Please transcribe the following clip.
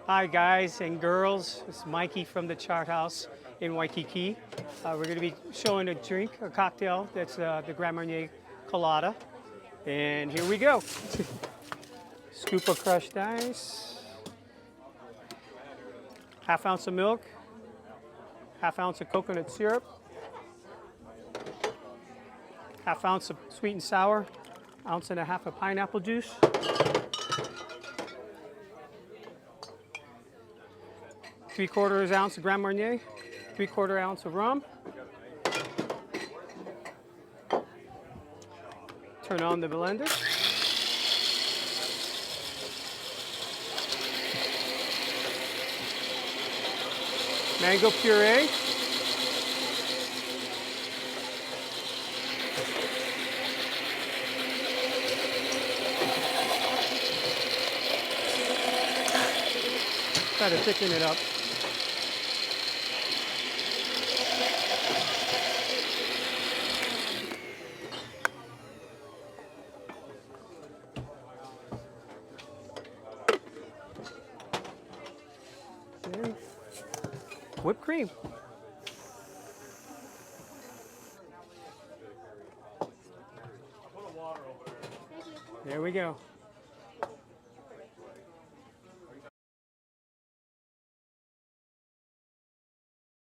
Hi guys and girls, it's Mikey from the Chart House in Waikīkī. We're going to be showing a cocktail that's the Grand Marnier Colada. And here we go. Scoop of crushed ice, ½ ounce of milk, ½ ounce of coconut syrup, ½ ounce of sweet and sour, 1.5 ounces of pineapple juice, ¾ ounce of Grand Marnier, ¾ ounce of rum. Turn on the blender. Mango puree. Try to thicken it up. And whipped cream. There we go.